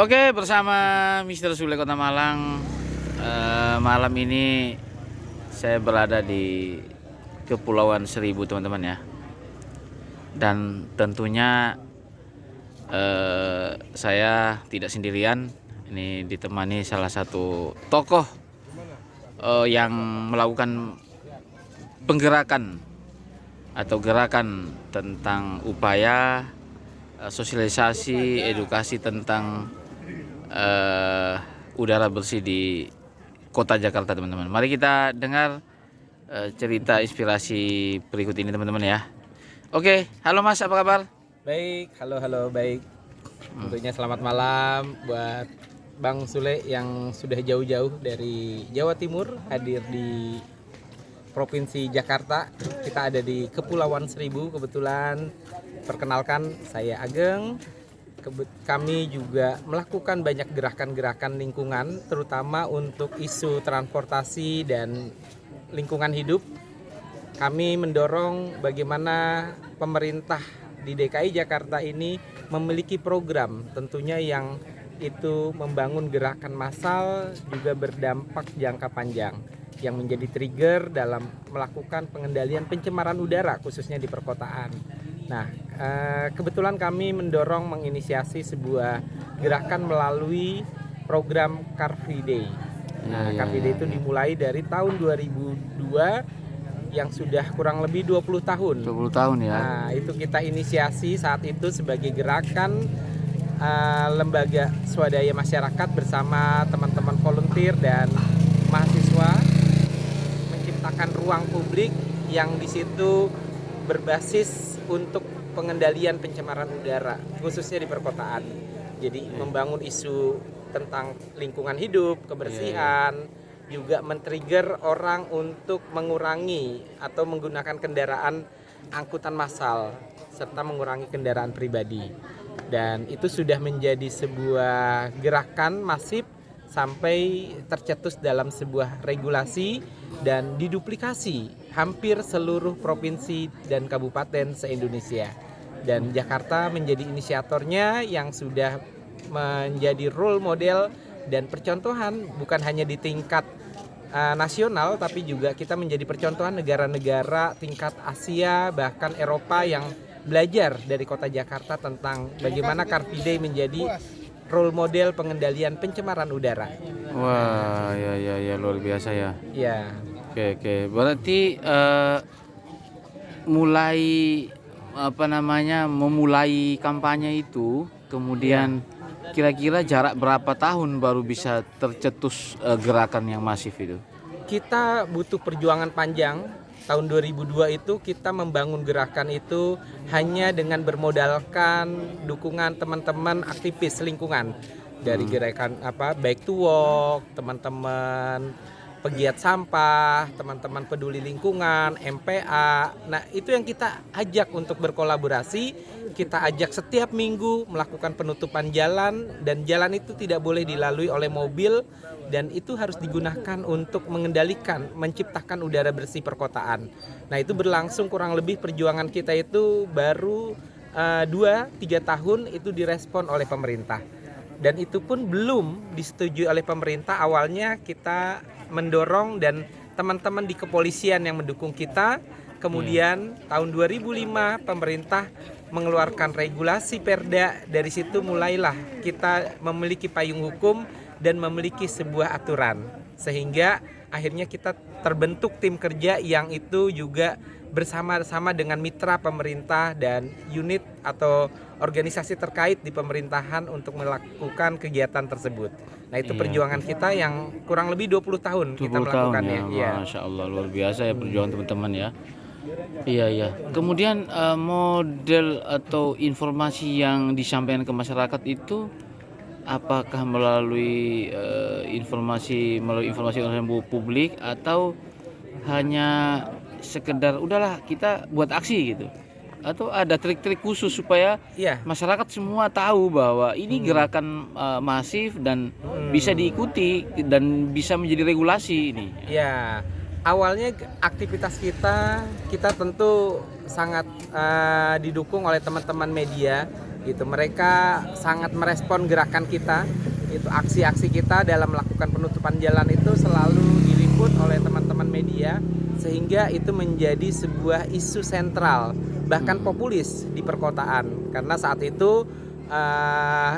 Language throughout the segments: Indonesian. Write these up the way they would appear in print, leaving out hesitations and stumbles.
Oke, bersama Mister Sule Kota Malang. Malam ini saya berada di Kepulauan Seribu, teman-teman ya. Dan tentunya saya tidak sendirian. Ini ditemani salah satu tokoh yang melakukan penggerakan atau gerakan tentang upaya sosialisasi edukasi tentang udara bersih di kota Jakarta, teman-teman. Mari kita dengar cerita inspirasi berikut ini, teman-teman ya. Oke, halo Mas, apa kabar? Baik, halo, baik. Tentunya selamat malam buat Bang Sule yang sudah jauh-jauh dari Jawa Timur hadir di Provinsi Jakarta. Kita ada di Kepulauan Seribu kebetulan. Perkenalkan, saya Ageng. Kami juga melakukan banyak gerakan-gerakan lingkungan, terutama untuk isu transportasi dan lingkungan hidup. Kami mendorong bagaimana pemerintah di DKI Jakarta ini memiliki program tentunya yang itu membangun gerakan massal juga berdampak jangka panjang yang menjadi trigger dalam melakukan pengendalian pencemaran udara khususnya di perkotaan. Nah, kebetulan kami mendorong menginisiasi sebuah gerakan melalui program Car Free Day. Nah, Car Free Day itu dimulai dari tahun 2002 yang sudah kurang lebih 20 tahun. 20 tahun ya. Nah, itu kita inisiasi saat itu sebagai gerakan lembaga swadaya masyarakat bersama teman-teman volunteer dan mahasiswa menciptakan ruang publik yang di situ berbasis untuk pengendalian pencemaran udara khususnya di perkotaan. Jadi membangun isu tentang lingkungan hidup, kebersihan, juga men-trigger orang untuk mengurangi atau menggunakan kendaraan angkutan massal serta mengurangi kendaraan pribadi. Dan itu sudah menjadi sebuah gerakan masif sampai tercetus dalam sebuah regulasi dan diduplikasi hampir seluruh provinsi dan kabupaten se-Indonesia. Dan Jakarta menjadi inisiatornya yang sudah menjadi role model dan percontohan bukan hanya di tingkat nasional, tapi juga kita menjadi percontohan negara-negara tingkat Asia bahkan Eropa yang belajar dari kota Jakarta tentang bagaimana Car Free Day menjadi role model pengendalian pencemaran udara. Wah, ya luar biasa ya. Ya. Oke. Berarti memulai kampanye itu, kemudian kira-kira jarak berapa tahun baru bisa tercetus gerakan yang masif itu? Kita butuh perjuangan panjang. Tahun 2002 itu kita membangun gerakan itu hanya dengan bermodalkan dukungan teman-teman aktivis lingkungan dari gerakan Back to Walk, teman-teman pegiat sampah, teman-teman peduli lingkungan, MPA. Nah, itu yang kita ajak untuk berkolaborasi. Kita ajak setiap minggu melakukan penutupan jalan, dan jalan itu tidak boleh dilalui oleh mobil, dan itu harus digunakan untuk mengendalikan, menciptakan udara bersih perkotaan. Nah, itu berlangsung kurang lebih perjuangan kita itu baru 2-3 tahun itu direspon oleh pemerintah. Dan itu pun belum disetujui oleh pemerintah. Awalnya kita mendorong dan teman-teman di kepolisian yang mendukung kita. Kemudian tahun 2005 pemerintah mengeluarkan regulasi Perda. Dari situ mulailah kita memiliki payung hukum dan memiliki sebuah aturan. Sehingga akhirnya kita terbentuk tim kerja yang itu juga bersama-sama dengan mitra pemerintah dan unit atau organisasi terkait di pemerintahan untuk melakukan kegiatan tersebut. Nah, itu perjuangan kita yang kurang lebih 20 tahun 20 kita melakukannya. tahun ya. Masya Allah, luar biasa ya perjuangan teman-teman ya. Iya. Kemudian model atau informasi yang disampaikan ke masyarakat itu apakah melalui informasi publik atau hanya sekedar udahlah kita buat aksi gitu, atau ada trik-trik khusus supaya masyarakat semua tahu bahwa ini gerakan masif dan bisa diikuti dan bisa menjadi regulasi ini? Ya, awalnya aktivitas kita tentu sangat didukung oleh teman-teman media Itu mereka sangat merespon gerakan kita. Itu aksi-aksi kita dalam melakukan penutupan jalan itu selalu diliput oleh teman-teman media, sehingga itu menjadi sebuah isu sentral bahkan populis di perkotaan. Karena saat itu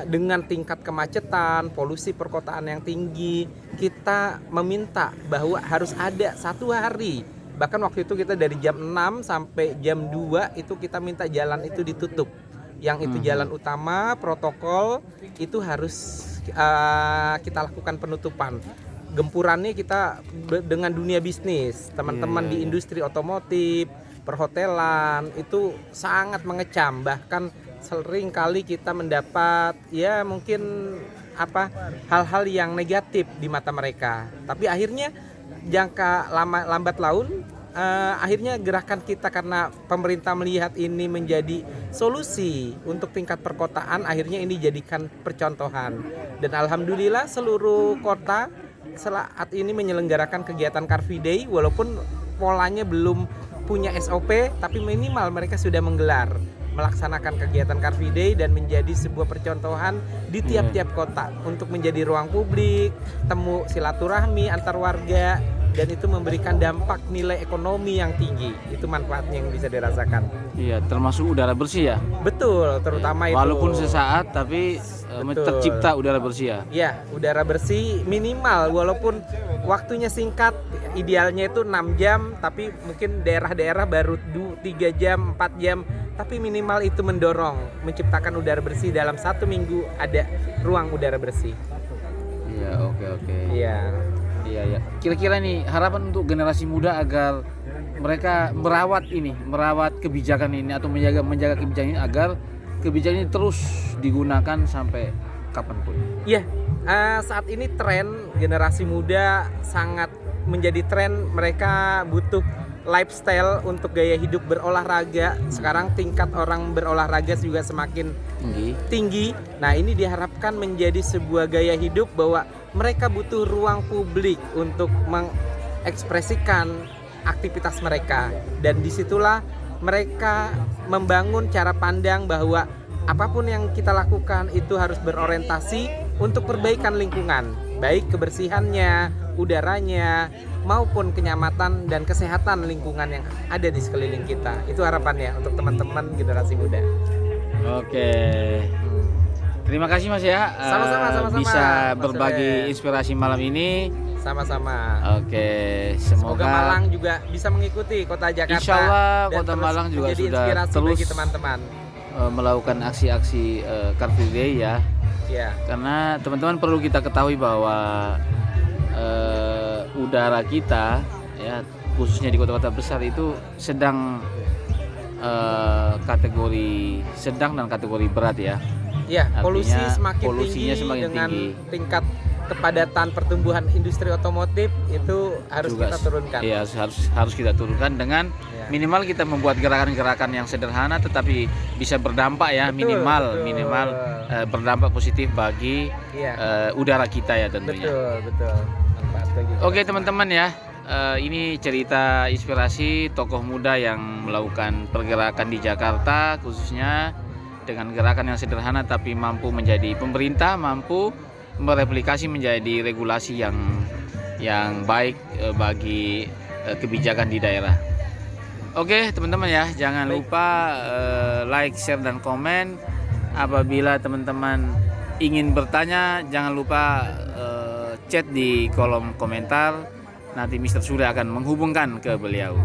dengan tingkat kemacetan, polusi perkotaan yang tinggi, kita meminta bahwa harus ada satu hari, bahkan waktu itu kita dari jam 6 sampai jam 2 itu kita minta jalan itu ditutup. Yang itu jalan utama, protokol itu harus kita lakukan penutupan. Gempurannya kita dengan dunia bisnis, teman-teman di industri otomotif, perhotelan itu sangat mengecam. Bahkan sering kali kita mendapat ya mungkin hal-hal yang negatif di mata mereka. Tapi akhirnya jangka lambat laun akhirnya gerakan kita, karena pemerintah melihat ini menjadi solusi untuk tingkat perkotaan, akhirnya ini dijadikan percontohan. Dan alhamdulillah seluruh kota saat ini menyelenggarakan kegiatan Car Free Day, walaupun polanya belum punya SOP, tapi minimal mereka sudah melaksanakan kegiatan Car Free Day dan menjadi sebuah percontohan di tiap-tiap kota untuk menjadi ruang publik, temu silaturahmi antar warga, dan itu memberikan dampak nilai ekonomi yang tinggi. Itu manfaatnya yang bisa dirasakan. Iya, termasuk udara bersih ya. Betul, terutama itu. Walaupun sesaat tapi tercipta udara bersih ya. Ya, udara bersih minimal, walaupun waktunya singkat, idealnya itu 6 jam, tapi mungkin daerah-daerah baru 3 jam, 4 jam, tapi minimal itu mendorong menciptakan udara bersih. Dalam 1 minggu ada ruang udara bersih. Iya, oke. Iya. Iya. Kira-kira nih harapan untuk generasi muda agar mereka merawat kebijakan ini atau menjaga kebijakan ini agar kebijakan ini terus digunakan sampai kapanpun. Iya, saat ini tren generasi muda sangat menjadi tren, mereka butuh lifestyle untuk gaya hidup berolahraga. Sekarang tingkat orang berolahraga juga semakin tinggi. Nah, ini diharapkan menjadi sebuah gaya hidup bahwa mereka butuh ruang publik untuk mengekspresikan aktivitas mereka, dan disitulah mereka membangun cara pandang bahwa apapun yang kita lakukan itu harus berorientasi untuk perbaikan lingkungan, baik kebersihannya, udaranya, maupun kenyamanan dan kesehatan lingkungan yang ada di sekeliling kita. Itu harapannya untuk teman-teman generasi muda. Oke. Terima kasih Mas ya. Sama-sama. Bisa Mas berbagi inspirasi malam ini. Sama-sama. Oke, Semoga Malang juga bisa mengikuti kota Jakarta. Insya Allah dan kota Malang juga menjadi sudah inspirasi terus bagi teman-teman melakukan aksi-aksi Car Free Day ya. Ya. Karena teman-teman perlu kita ketahui bahwa udara kita ya, khususnya di kota-kota besar itu sedang kategori sedang dan kategori berat ya. Ya, polusi Artinya, semakin polusinya tinggi semakin dengan tinggi. tingkat kepadatan pertumbuhan industri otomotif itu harus Juga, kita turunkan. Iya, harus kita turunkan dengan minimal kita membuat gerakan-gerakan yang sederhana tetapi bisa berdampak ya. Betul. Minimal berdampak positif bagi udara kita ya tentunya. Betul. Manfaat bagi kita. Oke teman-teman ya, ini cerita inspirasi tokoh muda yang melakukan pergerakan di Jakarta, khususnya dengan gerakan yang sederhana tapi mampu menjadi pemerintah, mampu mereplikasi menjadi regulasi yang baik bagi kebijakan di daerah. Oke teman-teman ya, jangan lupa like, share, dan komen. Apabila teman-teman ingin bertanya, jangan lupa chat di kolom komentar. Nanti Mr. Surya akan menghubungkan ke beliau.